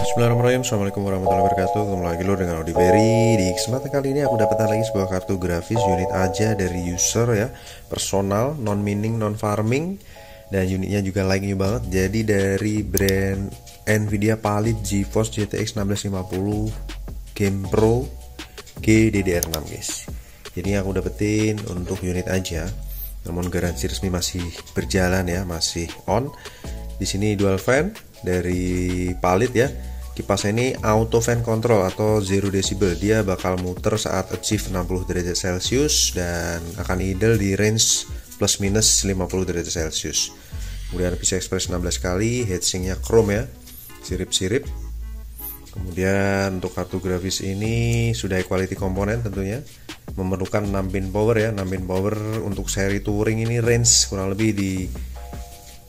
Bismillahirrahmanirrahim. Assalamualaikum warahmatullahi wabarakatuh. Kembali lagi lo dengan Audiberi. Di kesempatan kali ini aku dapatkan lagi sebuah kartu grafis unit aja dari user ya, personal, non mining, non farming, dan unitnya juga like new banget. Jadi dari brand Nvidia Palit GeForce GTX 1650 Game Pro GDDR6 guys. Jadi yang aku dapetin untuk unit aja, namun garansi resmi masih berjalan ya, masih on. Di sini dual fan dari Palit ya. Kipasnya ini auto fan control atau 0 decibel. Dia bakal muter saat achieve 60 derajat Celcius dan akan idle di range plus minus 50 derajat Celcius. Kemudian PCI Express 16 kali, heatsinknya chrome ya, sirip-sirip. Kemudian untuk kartu grafis ini sudah quality komponen tentunya, memerlukan 6 pin power ya. 6 pin power untuk seri touring ini range kurang lebih di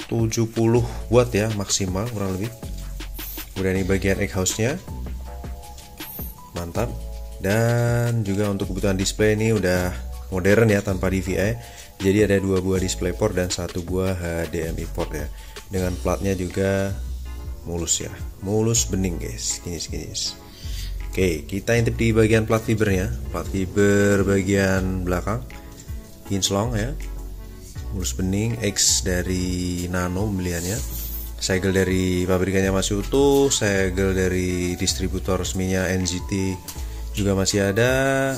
70 watt ya maksimal kurang lebih. Kemudian ini bagian egg house-nya, mantap. Dan juga untuk kebutuhan display ini udah modern ya, tanpa DVI. Jadi ada 2 buah display port dan 1 buah HDMI port ya. Dengan platnya juga mulus ya, mulus bening guys, kinis. Oke, kita intip di bagian plat fibernya. Plat fiber bagian belakang hinge-long ya, mulus bening, X dari Nano pembeliannya. Segel dari pabrikannya masih utuh, segel dari distributor resminya NZT juga masih ada.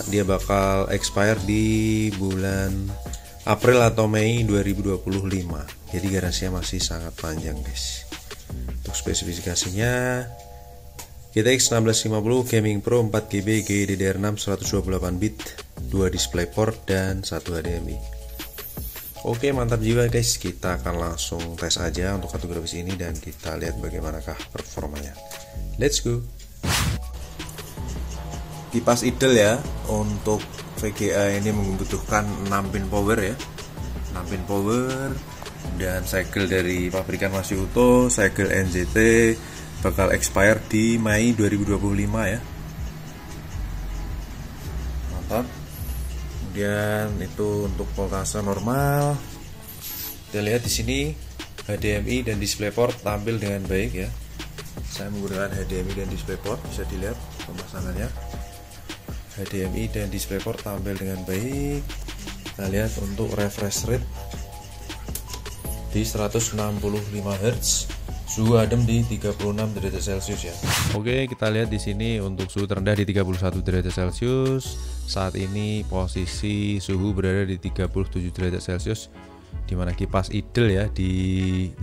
Dia bakal expire di bulan April atau Mei 2025. Jadi garansinya masih sangat panjang guys. Untuk spesifikasinya, GTX 1650 Gaming Pro 4GB GDDR6 128 bit, 2 display port dan 1 HDMI. Oke, mantap jiwa guys. Kita akan langsung tes aja untuk kartu grafis ini dan kita lihat bagaimanakah performanya. Let's go. Kipas idle ya. Untuk VGA ini membutuhkan 6 pin power ya, 6 pin power. Dan segel dari pabrikan masih utuh. Segel NZT bakal expire di Mei 2025 ya. Mantap. Kemudian itu untuk voltase normal. Kita lihat di sini HDMI dan DisplayPort tampil dengan baik ya. Saya menggunakan HDMI dan DisplayPort, bisa dilihat pemasangannya. HDMI dan DisplayPort tampil dengan baik. Kita lihat untuk refresh rate di 165 Hz. Suhu adem di 36 derajat Celcius ya. Oke, kita lihat di sini untuk suhu terendah di 31 derajat Celcius. Saat ini posisi suhu berada di 37 derajat Celcius, dimana kipas idle ya di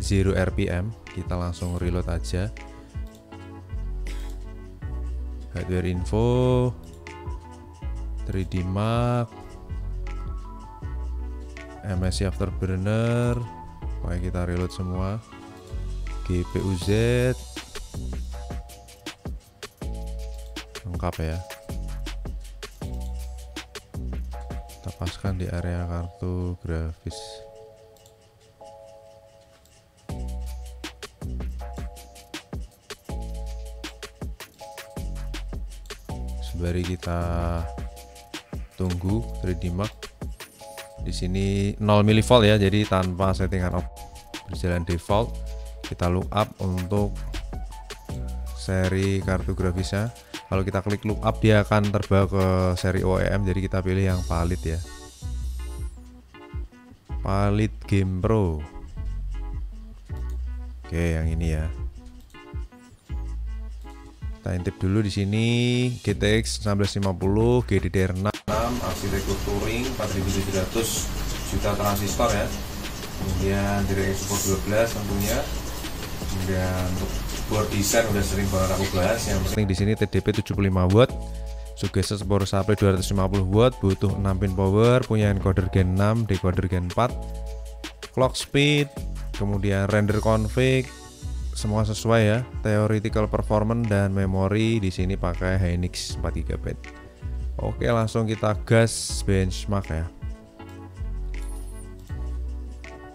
0 RPM. Kita langsung reload aja. Hardware info, 3D Mark, MSI Afterburner. Pokoknya kita reload semua. GPU Z lengkap ya. Kita paskan di area kartu grafis. Sembari kita tunggu 3D Mark. Di sini 0 mV ya, jadi tanpa settingan berjalan default. Kita look up untuk seri kartu grafisnya. Kalau kita klik look up, dia akan terbawa ke seri OEM. Jadi kita pilih yang Palit ya, Palit Game Pro. Oke, yang ini ya. Kita intip dulu di sini GTX 1650 GDDR6 arsitektur touring 4700 juta transistor ya. Kemudian direct export 12 tentunya. Kemudian untuk board desain udah sering banget aku bahas. Yang penting di sini TDP 75 watt, suggested power supply 250 watt, butuh 6 pin power, punya encoder gen 6, decoder gen 4, clock speed, kemudian render config, semua sesuai ya. Theoretical performance dan memori di sini pakai Hynix 4 GB. Oke, langsung kita gas benchmark ya.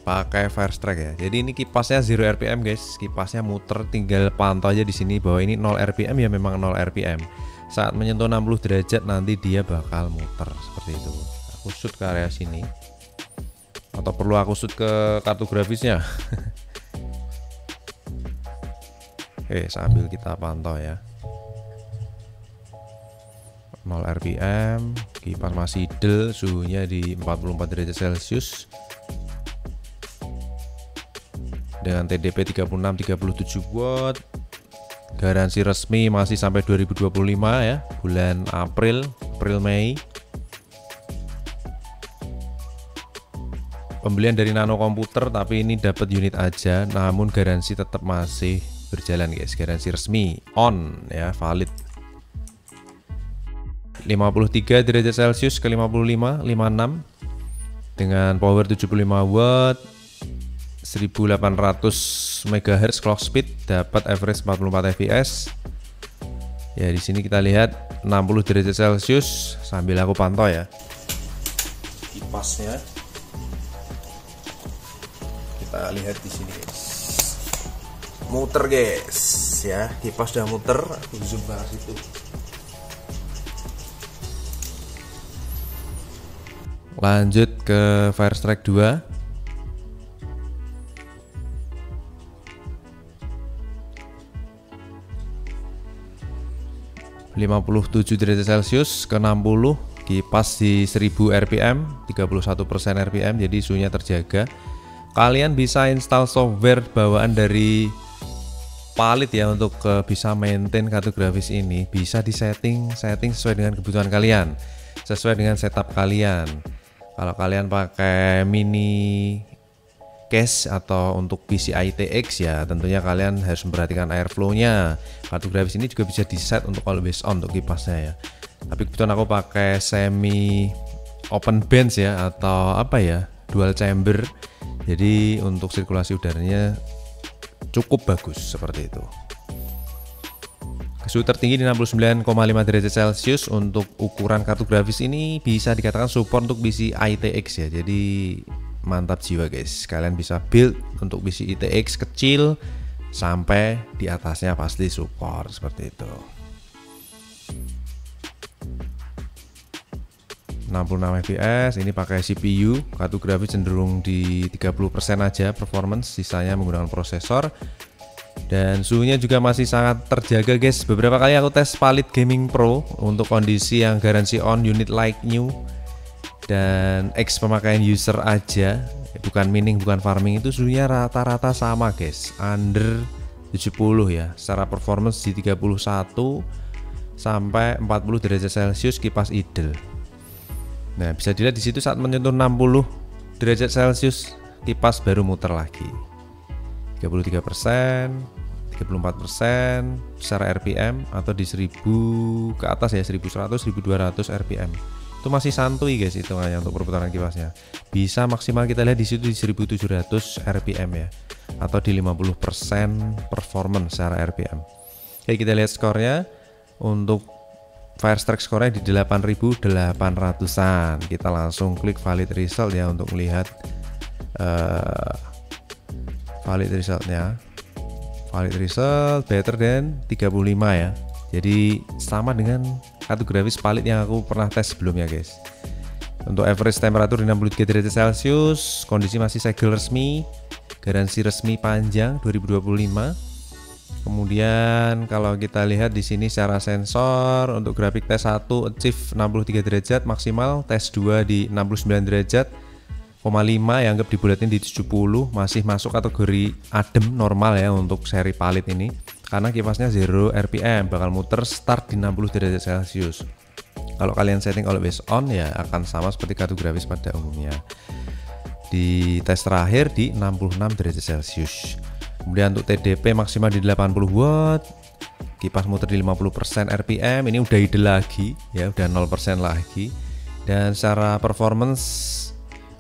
Pakai Firestrike ya. Jadi ini kipasnya 0 RPM guys. Kipasnya muter, tinggal pantau aja di sini bahwa ini 0 RPM ya, memang 0 RPM. Saat menyentuh 60 derajat nanti dia bakal muter seperti itu. Aku shoot ke area sini. Atau perlu aku shoot ke kartu grafisnya? Oke, sambil kita pantau ya. 0 rpm, kipas masih idle, suhunya di 44 derajat Celcius dengan TDP 36-37 watt. Garansi resmi masih sampai 2025 ya, bulan April Mei. Pembelian dari Nano Komputer, tapi ini dapat unit aja, namun garansi tetap masih berjalan guys. Garansi resmi on ya, valid. 53 derajat Celcius ke 56 dengan power 75 watt, 1800 MHz clock speed, dapat average 44 fps. Ya, di sini kita lihat 60 derajat Celcius sambil aku pantau ya kipasnya. Kita lihat di sini guys. Muter guys ya, kipas udah muter, aku zoom ke situ. Lanjut ke Firestrike 2. ...57 derajat Celcius ke 60, kipas di 1000 rpm, 31% rpm, jadi suhunya terjaga. Kalian bisa install software bawaan dari Palit ya untuk bisa maintain kartu grafis ini. Bisa di setting sesuai dengan kebutuhan kalian, sesuai dengan setup kalian. Kalau kalian pakai mini case atau untuk PC ITX ya, tentunya kalian harus memperhatikan airflow-nya. Kartu grafis ini juga bisa di set untuk always on untuk kipasnya ya. Tapi kebetulan aku pakai semi open bench ya, atau apa ya, dual chamber. Jadi untuk sirkulasi udaranya cukup bagus seperti itu. Suhu tertinggi di 69,5 derajat Celcius. Untuk ukuran kartu grafis ini bisa dikatakan support untuk PC ITX ya. Jadi mantap jiwa guys. Kalian bisa build untuk PC ITX kecil sampai di atasnya pasti support seperti itu. 66 fps, ini pakai CPU. Kartu grafis cenderung di 30% aja performance, sisanya menggunakan prosesor. Dan suhunya juga masih sangat terjaga guys. Beberapa kali aku tes Palit Gaming Pro untuk kondisi yang garansi on, unit like new, dan X pemakaian user aja, bukan mining, bukan farming, itu suhunya rata-rata sama guys, under 70 ya. Secara performance di 31 sampai 40 derajat Celcius kipas idle. Nah, bisa dilihat di situ saat menyentuh 60 derajat Celcius kipas baru muter lagi. 33%, 34% secara RPM, atau di 1000 ke atas ya, 1100, 1200 RPM. Itu masih santuy guys hitungannya untuk perputaran kipasnya. Bisa maksimal kita lihat di situ di 1700 RPM ya, atau di 50% performance secara RPM. Oke, kita lihat skornya. Untuk Firestrike skornya di 8800-an. Kita langsung klik valid result ya untuk melihat valid resultnya. Valid result better than 35 ya. Jadi sama dengan kartu grafis Palit yang aku pernah tes sebelumnya guys. Untuk average temperatur di 63 derajat Celcius, kondisi masih segel resmi, garansi resmi panjang 2025. Kemudian kalau kita lihat di sini secara sensor, untuk grafik tes 1 achieve 63 derajat maksimal, tes 2 di 69 derajat, 5 yang anggap dibulatin di 70, masih masuk kategori adem normal ya untuk seri Palit ini, karena kipasnya 0 rpm, bakal muter start di 60 derajat Celcius. Kalau kalian setting always on ya akan sama seperti kartu grafis pada umumnya. Di tes terakhir di 66 derajat Celcius. Kemudian untuk TDP maksimal di 80 watt, kipas muter di 50% rpm, ini udah idle lagi ya, udah 0% lagi. Dan secara performance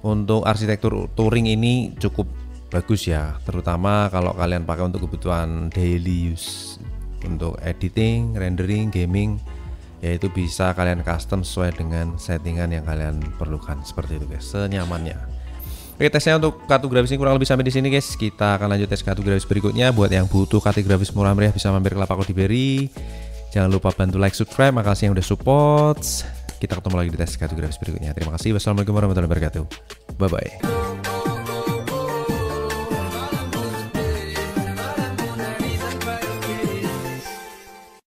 untuk arsitektur touring ini cukup bagus ya, terutama kalau kalian pakai untuk kebutuhan daily use, untuk editing, rendering, gaming, yaitu bisa kalian custom sesuai dengan settingan yang kalian perlukan seperti itu guys, senyamannya. Oke, tesnya untuk kartu grafis ini kurang lebih sampai di sini guys. Kita akan lanjut tes kartu grafis berikutnya. Buat yang butuh kartu grafis murah meriah bisa mampir ke Lapak Odiberi. Jangan lupa bantu like, subscribe. Makasih yang udah support. Kita ketemu lagi di tes kartu grafis berikutnya. Terima kasih. Wassalamualaikum warahmatullahi wabarakatuh. Bye bye.